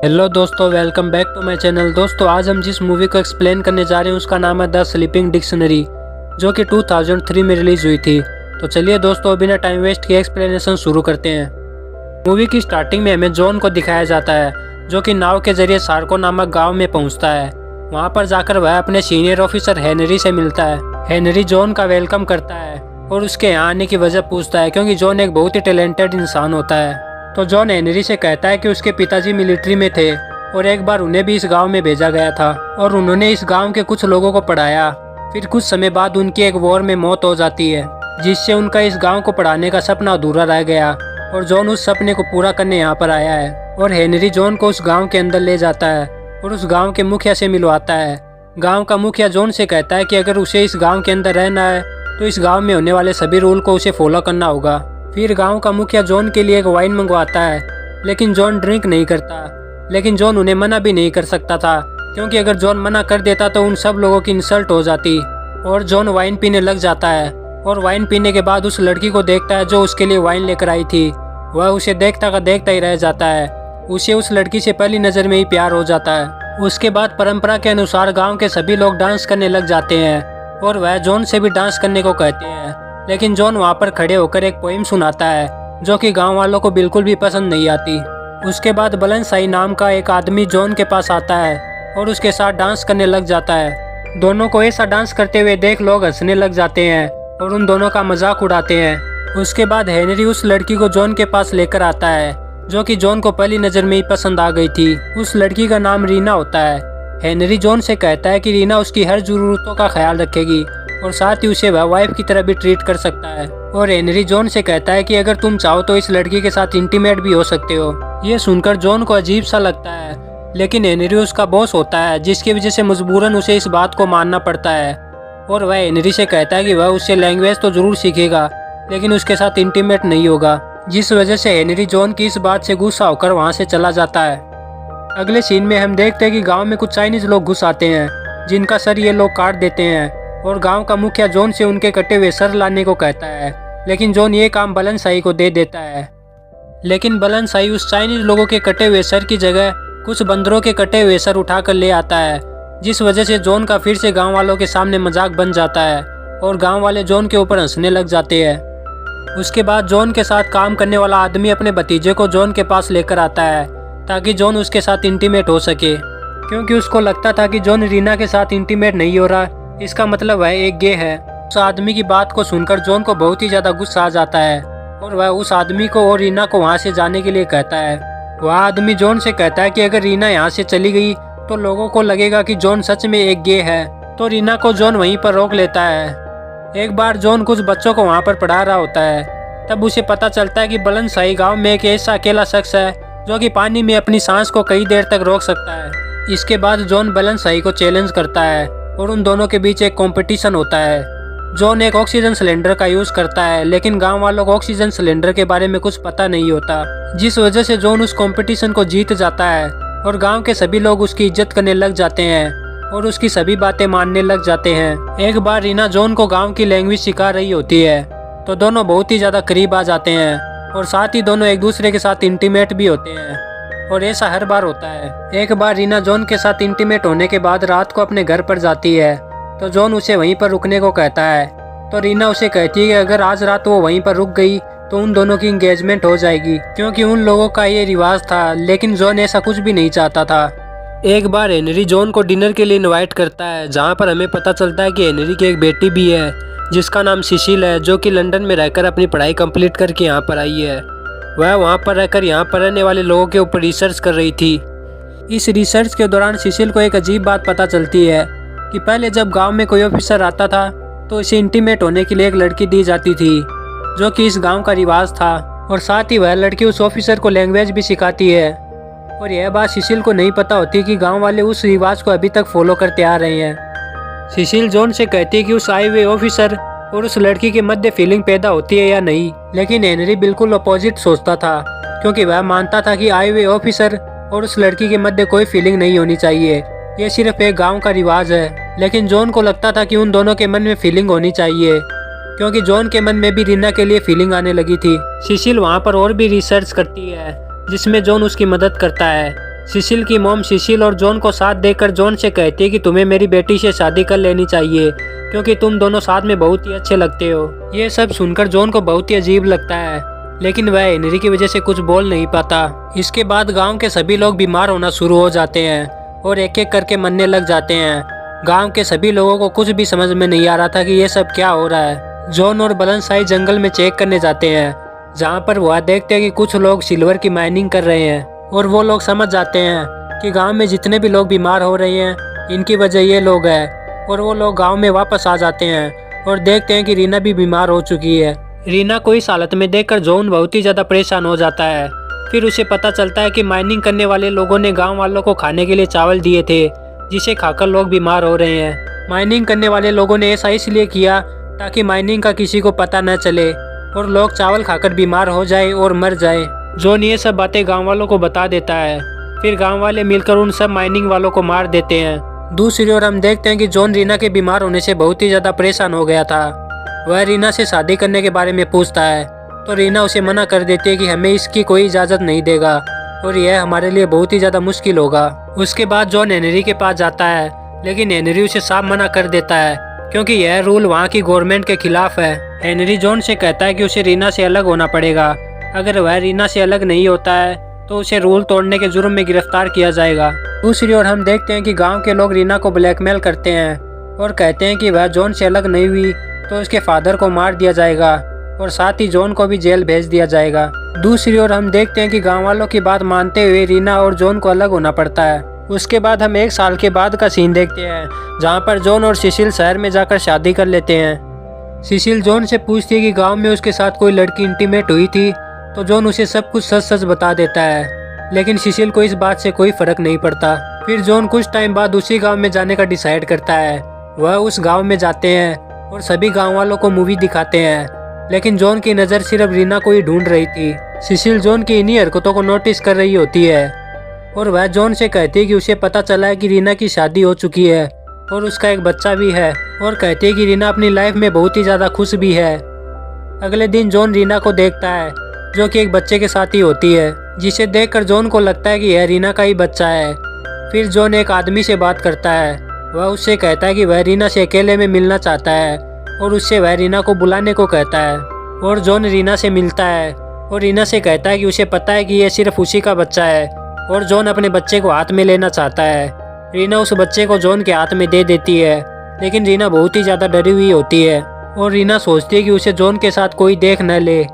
Hello दोस्तों, welcome back to my channel. दोस्तों, आज हम जिस मूवी को एक्सप्लेन करने जा रहे हैं उसका नाम है द स्लीपिंग डिक्शनरी, जो कि 2003 में रिलीज हुई थी। तो चलिए दोस्तों, बिना टाइम वेस्ट किए एक्सप्लेनेशन शुरू करते हैं। मूवी की स्टार्टिंग में हमें जॉन को दिखाया जाता है, जो कि नाव के जरिए सार्को नामक गाँव में पहुँचता है। वहाँ पर जाकर वह अपने सीनियर ऑफिसर हेनरी से मिलता है। हेनरी जॉन का वेलकम करता है और उसके यहाँ आने की वजह पूछता है, क्योंकि जॉन एक बहुत ही टैलेंटेड इंसान होता है। तो जॉन हेनरी से कहता है कि उसके पिताजी मिलिट्री में थे और एक बार उन्हें भी इस गांव में भेजा गया था और उन्होंने इस गांव के कुछ लोगों को पढ़ाया। फिर कुछ समय बाद उनकी एक वॉर में मौत हो जाती है, जिससे उनका इस गांव को पढ़ाने का सपना अधूरा रह गया और जॉन उस सपने को पूरा करने यहाँ पर आया है। और हेनरी जॉन को उस गाँव के अंदर ले जाता है और उस गाँव के मुखिया से मिलवाता है। गाँव का मुखिया जॉन से कहता है कि अगर उसे इस गाँव के अंदर रहना है तो इस गाँव में होने वाले सभी रूल को उसे फॉलो करना होगा। फिर गांव का मुखिया जॉन के लिए एक वाइन मंगवाता है, लेकिन जॉन ड्रिंक नहीं करता। लेकिन जॉन उन्हें मना भी नहीं कर सकता था, क्योंकि अगर जॉन मना कर देता तो उन सब लोगों की इंसल्ट हो जाती। और जॉन वाइन पीने लग जाता है और वाइन पीने के बाद उस लड़की को देखता है जो उसके लिए वाइन लेकर आई थी। वह उसे देखता का देखता ही रह जाता है। उसे उस लड़की से पहली नज़र में ही प्यार हो जाता है। उसके बाद परंपरा के अनुसार गाँव के सभी लोग डांस करने लग जाते हैं और वह जॉन से भी डांस करने को कहते हैं। लेकिन जॉन वहाँ पर खड़े होकर एक पोइम सुनाता है, जो कि गांव वालों को बिल्कुल भी पसंद नहीं आती। उसके बाद बलनसाई नाम का एक आदमी जॉन के पास आता है और उसके साथ डांस करने लग जाता है। दोनों को ऐसा डांस करते हुए देख लोग हंसने लग जाते हैं और उन दोनों का मजाक उड़ाते हैं। उसके बाद हेनरी उस लड़की को जॉन के पास लेकर आता है, जो कि जॉन को पहली नज़र में ही पसंद आ गई थी। उस लड़की का नाम रीना होता है। हेनरी जॉन से कहता है कि रीना उसकी हर जरूरतों का ख्याल रखेगी और साथ ही उसे वह वाइफ की तरह भी ट्रीट कर सकता है। और हेनरी जॉन से कहता है कि अगर तुम चाहो तो इस लड़की के साथ इंटीमेट भी हो सकते हो। ये सुनकर जॉन को अजीब सा लगता है, लेकिन हेनरी उसका बॉस होता है, जिसकी वजह से मजबूरन उसे इस बात को मानना पड़ता है। और वह हेनरी से कहता है कि वह उससे लैंग्वेज तो जरूर सीखेगा, लेकिन उसके साथ इंटीमेट नहीं होगा, जिस वजह से हेनरी जॉन की इस बात से गुस्सा होकर वहाँ से चला जाता है। अगले सीन में हम देखते हैं कि गाँव में कुछ चाइनीज लोग घुस आते हैं, जिनका सर ये लोग काट देते हैं। और गांव का मुखिया जॉन से उनके कटे हुए सर लाने को कहता है, लेकिन जॉन ये काम बलनसाई को दे देता है। लेकिन बलनसाई उस चाइनीज लोगों के कटे हुए सर की जगह कुछ बंदरों के कटे हुए सर उठाकर ले आता है, जिस वजह से जॉन का फिर से गांव वालों के सामने मजाक बन जाता है और गांव वाले जॉन के ऊपर हंसने लग जाते हैं। उसके बाद जॉन के साथ काम करने वाला आदमी अपने भतीजे को जॉन के पास लेकर आता है, ताकि जॉन उसके साथ इंटीमेट हो सके, क्योंकि उसको लगता था कि जॉन रीना के साथ इंटीमेट नहीं हो रहा, इसका मतलब वह एक गे है। उस आदमी की बात को सुनकर जॉन को बहुत ही ज्यादा गुस्सा आ जाता है और वह उस आदमी को और रीना को वहां से जाने के लिए कहता है। वह आदमी जॉन से कहता है कि अगर रीना यहाँ से चली गई तो लोगों को लगेगा कि जॉन सच में एक गे है। तो रीना को जॉन वहीं पर रोक लेता है। एक बार जॉन कुछ बच्चों को वहाँ पर पढ़ा रहा होता है, तब उसे पता चलता है कि बलनसाई गाँव में एक ऐसा अकेला शख्स है जो कि पानी में अपनी सांस को कई देर तक रोक सकता है। इसके बाद जॉन बलनसाई को चैलेंज करता है और उन दोनों के बीच एक कंपटीशन होता है। जॉन एक ऑक्सीजन सिलेंडर का यूज करता है, लेकिन गांव वालों को ऑक्सीजन सिलेंडर के बारे में कुछ पता नहीं होता, जिस वजह से जॉन उस कंपटीशन को जीत जाता है और गांव के सभी लोग उसकी इज्जत करने लग जाते हैं और उसकी सभी बातें मानने लग जाते हैं। एक बार रीना जॉन को गाँव की लैंग्वेज सिखा रही होती है, तो दोनों बहुत ही ज्यादा करीब आ जाते हैं और साथ ही दोनों एक दूसरे के साथ इंटीमेट भी होते हैं। और ऐसा हर बार होता है। एक बार रीना जॉन के साथ इंटीमेट होने के बाद रात को अपने घर पर जाती है, तो जॉन उसे वहीं पर रुकने को कहता है। तो रीना उसे कहती है कि अगर आज रात वो वहीं पर रुक गई तो उन दोनों की एंगेजमेंट हो जाएगी, क्योंकि उन लोगों का ये रिवाज था। लेकिन जॉन ऐसा कुछ भी नहीं चाहता था। एक बार हेनरी जॉन को डिनर के लिए इन्वाइट करता है, जहाँ पर हमें पता चलता है कि हेनरी की एक बेटी भी है, जिसका नाम सिसिल है, जो कि लंदन में रहकर अपनी पढ़ाई कंप्लीट करके यहाँ पर आई है। वह वहाँ पर रहकर यहाँ पर रहने वाले लोगों के ऊपर रिसर्च कर रही थी। इस रिसर्च के दौरान सिसिल को एक अजीब बात पता चलती है कि पहले जब गांव में कोई ऑफिसर आता था तो इसे इंटीमेट होने के लिए एक लड़की दी जाती थी, जो कि इस गांव का रिवाज था। और साथ ही वह लड़की उस ऑफिसर को लैंग्वेज भी सिखाती है। और यह बात सिसिल को नहीं पता होती कि गाँव वाले उस रिवाज को अभी तक फॉलो करते आ रहे हैं। सिसिल जॉन से कहती है कि उस आए हुए ऑफिसर और उस लड़की के मध्य फीलिंग पैदा होती है या नहीं, लेकिन हेनरी बिल्कुल अपोजिट सोचता था, क्योंकि वह मानता था कि आए हुए ऑफिसर और उस लड़की के मध्य कोई फीलिंग नहीं होनी चाहिए, ये सिर्फ एक गांव का रिवाज है। लेकिन जॉन को लगता था कि उन दोनों के मन में फीलिंग होनी चाहिए, क्योंकि जॉन के मन में भी रीना के लिए फीलिंग आने लगी थी। सिसिल वहाँ पर और भी रिसर्च करती है, जिसमें जॉन उसकी मदद करता है। सिसिल की मॉम सिसिल और जॉन को साथ देकर जॉन से कहती है कि तुम्हें मेरी बेटी से शादी कर लेनी चाहिए क्योंकि तुम दोनों साथ में बहुत ही अच्छे लगते हो। ये सब सुनकर जॉन को बहुत ही अजीब लगता है, लेकिन वह हेनरी की वजह से कुछ बोल नहीं पाता। इसके बाद गांव के सभी लोग बीमार होना शुरू हो जाते हैं और एक एक करके मरने लग जाते हैं। गांव के सभी लोगों को कुछ भी समझ में नहीं आ रहा था कि ये सब क्या हो रहा है। जॉन और बलनसाई जंगल में चेक करने जाते हैं, जहाँ पर वह देखते हैं कि कुछ लोग सिल्वर की माइनिंग कर रहे हैं और वो लोग समझ जाते हैं कि गांव में जितने भी लोग बीमार हो रहे हैं इनकी वजह ये लोग हैं। और वो लोग गांव में वापस आ जाते हैं और देखते हैं कि रीना भी बीमार हो चुकी है। रीना को इस हालत में देखकर जॉन बहुत ही ज़्यादा परेशान हो जाता है। फिर उसे पता चलता है कि माइनिंग करने वाले लोगों ने गांव वालों को खाने के लिए चावल दिए थे, जिसे खाकर लोग बीमार हो रहे हैं। माइनिंग करने वाले लोगों ने ऐसा इसलिए किया ताकि माइनिंग का किसी को पता न चले और लोग चावल खाकर बीमार हो जाए और मर जाए। जॉन ये सब बातें गांव वालों को बता देता है। फिर गांव वाले मिलकर उन सब माइनिंग वालों को मार देते हैं। दूसरी ओर हम देखते हैं कि जॉन रीना के बीमार होने से बहुत ही ज़्यादा परेशान हो गया था। वह रीना से शादी करने के बारे में पूछता है तो रीना उसे मना कर देती है कि हमें इसकी कोई इजाज़त नहीं देगा और यह हमारे लिए बहुत ही ज़्यादा मुश्किल होगा। उसके बाद जॉन हेनरी के पास जाता है, लेकिन हेनरी उसे साफ मना कर देता है क्योंकि यह रूल वहाँ की गवर्नमेंट के खिलाफ है। हेनरी जॉन से कहता है कि उसे रीना से अलग होना पड़ेगा। अगर वह रीना से अलग नहीं होता है तो उसे रूल तोड़ने के जुर्म में गिरफ्तार किया जाएगा। दूसरी ओर हम देखते हैं कि गांव के लोग रीना को ब्लैकमेल करते हैं और कहते हैं कि वह जॉन से अलग नहीं हुई तो उसके फादर को मार दिया जाएगा और साथ ही जॉन को भी जेल भेज दिया जाएगा। दूसरी ओर हम देखते हैं कि गांव वालों की बात मानते हुए रीना और जॉन को अलग होना पड़ता है। उसके बाद हम 1 साल के बाद का सीन देखते हैं, जहाँ पर जॉन और सिसिल शहर में जाकर शादी कर लेते हैं। सिसिल जॉन से पूछती है कि गाँव में उसके साथ कोई लड़की इंटीमेट हुई थी, तो जॉन उसे सब कुछ सच सच बता देता है, लेकिन सिसिल को इस बात से कोई फर्क नहीं पड़ता। फिर जॉन कुछ टाइम बाद उसी गांव में जाने का डिसाइड करता है। वह उस गांव में जाते हैं और सभी गांव वालों को मूवी दिखाते हैं, लेकिन जॉन की नज़र सिर्फ रीना को ही ढूंढ रही थी। सिसिल जॉन की इन्हीं हरकतों को नोटिस कर रही होती है और वह जॉन से कहती है कि उसे पता चला है कि रीना की शादी हो चुकी है और उसका एक बच्चा भी है, और कहती है कि रीना अपनी लाइफ में बहुत ही ज़्यादा खुश भी है। अगले दिन जॉन रीना को देखता है जो कि एक बच्चे के साथ ही होती है, जिसे देखकर जॉन को लगता है कि यह रीना का ही बच्चा है। फिर जॉन एक आदमी से बात करता है। वह उससे कहता है कि वह रीना से अकेले में मिलना चाहता है और उससे वह रीना को बुलाने को कहता है। और जॉन रीना से मिलता है और रीना से कहता है कि उसे पता है कि यह सिर्फ उसी का बच्चा है और जॉन अपने बच्चे को हाथ में लेना चाहता है। रीना उस बच्चे को जॉन के हाथ में दे देती है, लेकिन रीना बहुत ही ज़्यादा डरी हुई होती है और रीना सोचती है कि उसे जॉन के साथ कोई देख न ले।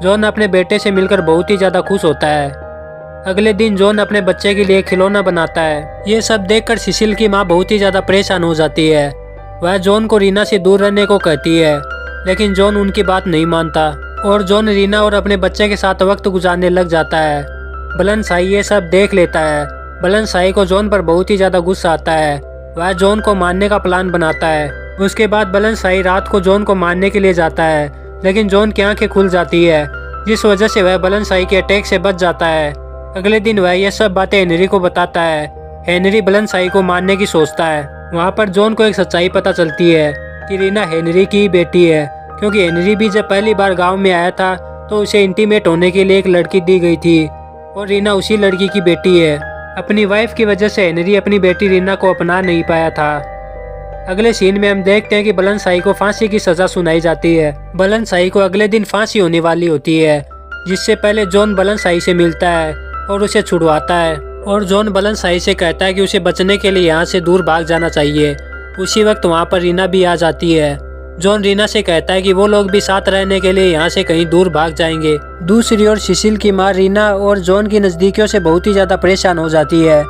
जॉन अपने बेटे से मिलकर बहुत ही ज़्यादा खुश होता है। अगले दिन जॉन अपने बच्चे के लिए खिलौना बनाता है। ये सब देखकर सिसिल की माँ बहुत ही ज़्यादा परेशान हो जाती है। वह जॉन को रीना से दूर रहने को कहती है, लेकिन जॉन उनकी बात नहीं मानता और जॉन रीना और अपने बच्चे के साथ वक्त गुजारने लग जाता है। बलनसाई ये सब देख लेता है। बलनसाई को जॉन पर बहुत ही ज़्यादा गुस्सा आता है। वह जॉन को मारने का प्लान बनाता है। उसके बाद बलनसाई रात को जॉन को मारने के लिए जाता है, लेकिन जॉन की आंखें खुल जाती है, जिस वजह से वह बलनसाई के अटैक से बच जाता है। अगले दिन वह यह सब बातें हेनरी को बताता है। हेनरी बलनसाई को मारने की सोचता है। वहाँ पर जॉन को एक सच्चाई पता चलती है कि रीना हेनरी की बेटी है, क्योंकि हेनरी भी जब पहली बार गाँव में आया था तो उसे इंटीमेट होने के लिए एक लड़की दी गई थी और रीना उसी लड़की की बेटी है। अपनी वाइफ की वजह से हेनरी अपनी बेटी रीना को अपना नहीं पाया था। अगले सीन में हम देखते हैं कि बलनसाई को फांसी की सजा सुनाई जाती है। बलनसाई को अगले दिन फांसी होने वाली होती है, जिससे पहले जॉन बलनसाई से मिलता है और उसे छुड़वाता है और जॉन बलनसाई से कहता है कि उसे बचने के लिए यहाँ से दूर भाग जाना चाहिए। उसी वक्त वहाँ पर रीना भी आ जाती है। जॉन रीना से कहता है कि वो लोग भी साथ रहने के लिए यहाँ से कहीं दूर भाग जाएंगे। दूसरी ओर सिसिल की माँ रीना और जॉन की नज़दीकियों से बहुत ही ज़्यादा परेशान हो जाती है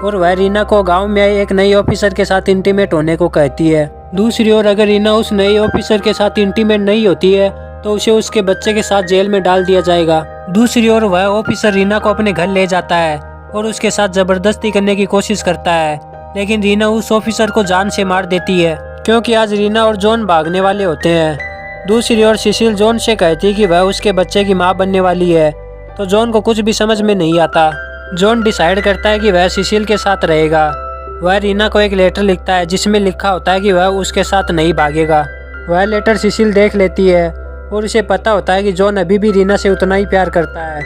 और वह रीना को गांव में आए एक नई ऑफिसर के साथ इंटीमेट होने को कहती है। दूसरी ओर अगर रीना उस नई ऑफिसर के साथ इंटीमेट नहीं होती है तो उसे उसके बच्चे के साथ जेल में डाल दिया जाएगा। दूसरी ओर वह ऑफिसर रीना को अपने घर ले जाता है और उसके साथ जबरदस्ती करने की कोशिश करता है, लेकिन रीना उस ऑफिसर को जान से मार देती है, क्योंकि आज रीना और जॉन भागने वाले होते हैं। दूसरी ओर सिसिल जॉन से कहती है कि वह उसके बच्चे की माँ बनने वाली है, तो जॉन को कुछ भी समझ में नहीं आता। जॉन डिसाइड करता है कि वह सिसिल के साथ रहेगा। वह रीना को एक लेटर लिखता है जिसमें लिखा होता है कि वह उसके साथ नहीं भागेगा। वह लेटर सिसिल देख लेती है और उसे पता होता है कि जॉन अभी भी रीना से उतना ही प्यार करता है।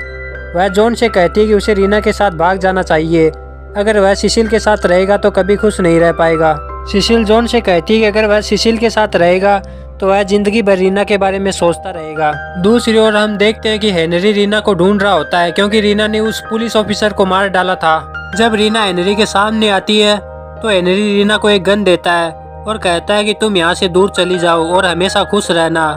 वह जॉन से कहती है कि उसे रीना के साथ भाग जाना चाहिए, अगर वह सिसिल के साथ रहेगा तो कभी खुश नहीं रह पाएगा। सिसिल जॉन से कहती है कि अगर वह सिसिल के साथ रहेगा तो वह जिंदगी भर रीना के बारे में सोचता रहेगा। दूसरी ओर हम देखते हैं कि हेनरी रीना को ढूंढ रहा होता है क्योंकि रीना ने उस पुलिस ऑफिसर को मार डाला था। जब रीना हेनरी के सामने आती है तो हेनरी रीना को एक गन देता है और कहता है कि तुम यहाँ से दूर चली जाओ और हमेशा खुश रहना।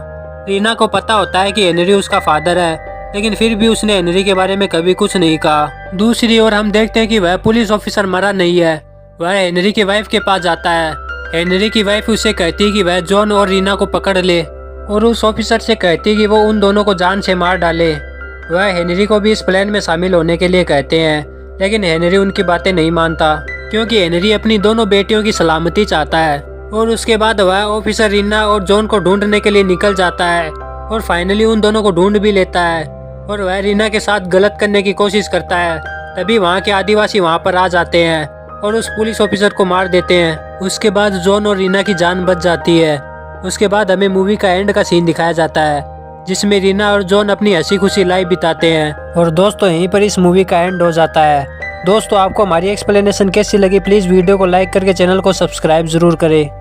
रीना को पता होता है कि हेनरी उसका फादर है, लेकिन फिर भी उसने हेनरी के बारे में कभी कुछ नहीं कहा। दूसरी ओर हम देखते हैं कि वह पुलिस ऑफिसर मरा नहीं है। वह हेनरी की वाइफ के पास जाता है। हेनरी की वाइफ उससे कहती है कि वह जॉन और रीना को पकड़ ले और उस ऑफिसर से कहती है कि वो उन दोनों को जान से मार डाले। वह हेनरी को भी इस प्लान में शामिल होने के लिए कहते हैं, लेकिन हेनरी उनकी बातें नहीं मानता क्योंकि हेनरी अपनी दोनों बेटियों की सलामती चाहता है। और उसके बाद वह ऑफिसर रीना और जॉन को ढूंढने के लिए निकल जाता है और फाइनली उन दोनों को ढूंढ भी लेता है। और वह रीना के साथ गलत करने की कोशिश करता है। तभी वहाँ के आदिवासी वहाँ पर आ जाते हैं और उस पुलिस ऑफिसर को मार देते हैं। उसके बाद जॉन और रीना की जान बच जाती है। उसके बाद हमें मूवी का एंड का सीन दिखाया जाता है जिसमें रीना और जॉन अपनी हंसी खुशी लाइफ बिताते हैं। और दोस्तों यहीं पर इस मूवी का एंड हो जाता है। दोस्तों आपको हमारी एक्सप्लेनेशन कैसी लगी, प्लीज़ वीडियो को लाइक करके चैनल को सब्सक्राइब जरूर करें।